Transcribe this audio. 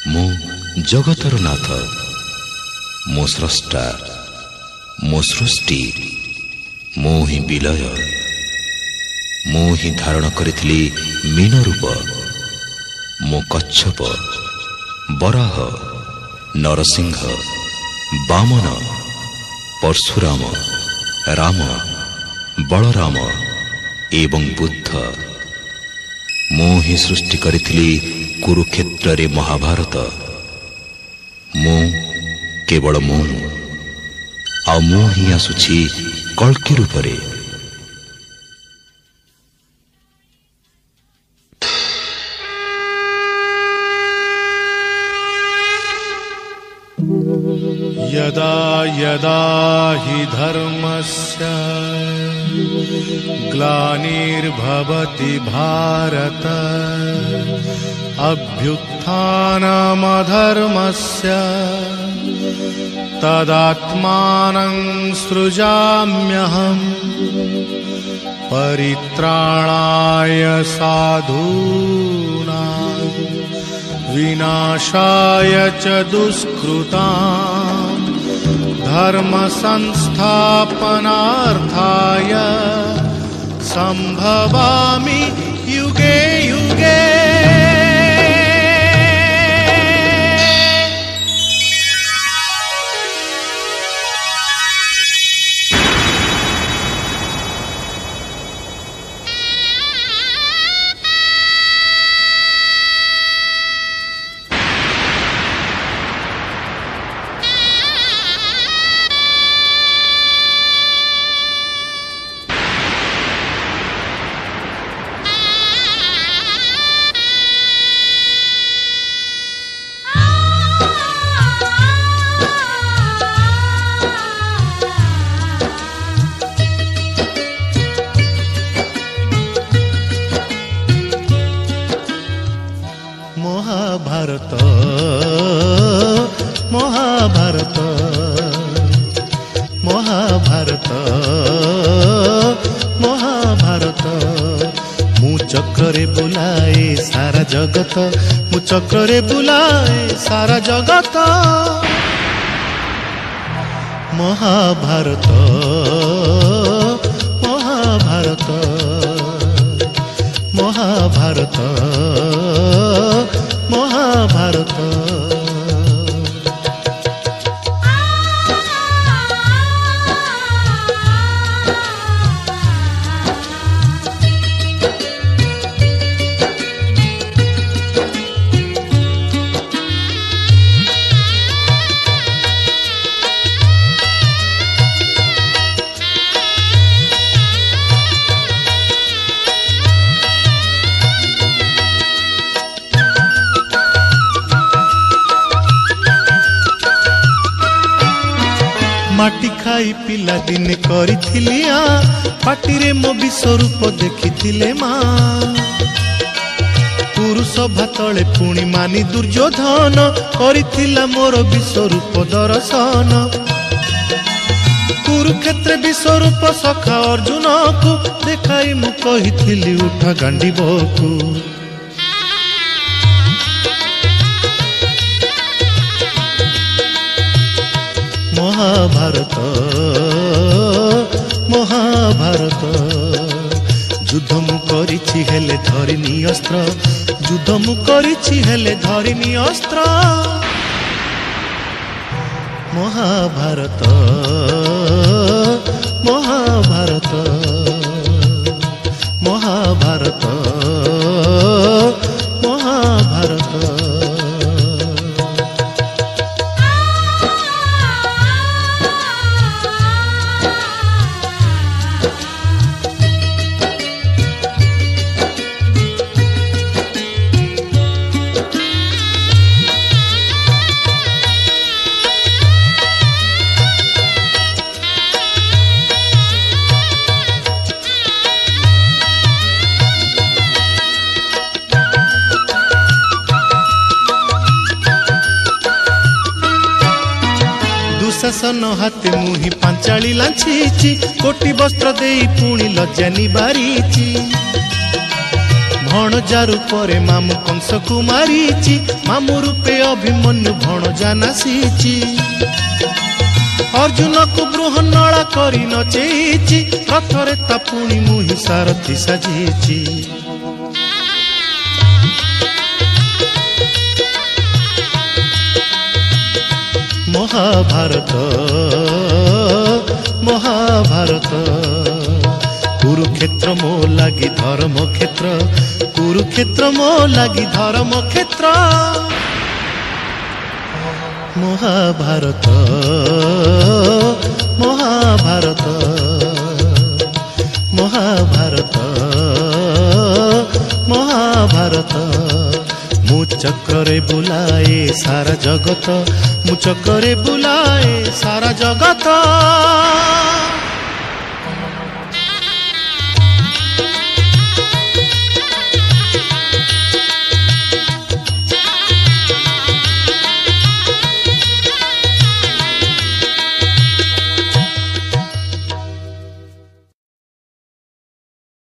मु जगतर नाथ, मो स्रष्टा, मो सृष्टि, मो ही विलय। मु ही धारण करिथिली मीन रूप। मो कच्छप, बराह, नरसिंह, वामन, परशुराम, राम, बलराम एवं बुद्ध। मु ही सृष्टि करिथिली कुरुक्षेत्र रे महाभारत। मु केवल मु आ मु ही आसुछि कल्कि रूपरे। यदा यदा हि धर्मस्य ग्लानिर्भवति भारत अभ्युत्थानमधर्मस्य तदात्मानं सृजाम्यहम् परित्राणाय साधूनां विनाशाय च दुष्कृतां धर्म संस्थापनार्थाय संभवामि युगे युगे। महाभारत महाभारत महाभारत महाभारत मु चक्रे बुलाए सारा जगत, मु चक्रे बुलाए सारा जगत। महाभारत महाभारत महाभारत महाभारत। माटी खाई पिला दिने करिथिलिया पाटिरे मो विश्वरूप देखिथिले माँ। पुरुष भातले पुणी मानी दुर्योधन करिथिला मोर विश्वरूप दर्शन। कुरुक्षेत्र विश्वरूप सखा अर्जुन को देखाई मु कहिथिली उठा गांडीबकु। महाभारत महाभारत युद्ध मु करिछि हेले धरिनी अस्त्र, युद्ध मु करिछि हेले धरिनी अस्त्र। महाभारत महाभारत महाभारत महाभारत। दुशासन हाथे मुही पांचाली लांछीची, कोटी वस्त्र देई पुणी लज्जा निबारीची। भणजा रूपे मामु कंस को मारीची मामु रूपे अभिमन्यु भणजा नासीची अर्जुन को बृहन्नला करी नचेची रथरे तापुणी मुहि सारथी साजीची महाभारत महाभारत कुरुक्षेत्र मो लागी धर्म क्षेत्र कुरुक्षेत्र मो लागी धर्म क्षेत्र महाभारत महाभारत महाभारत महाभारत मु चक्रे बुलाए सारा जगत मु चक्रे बुलाए सारा जगत।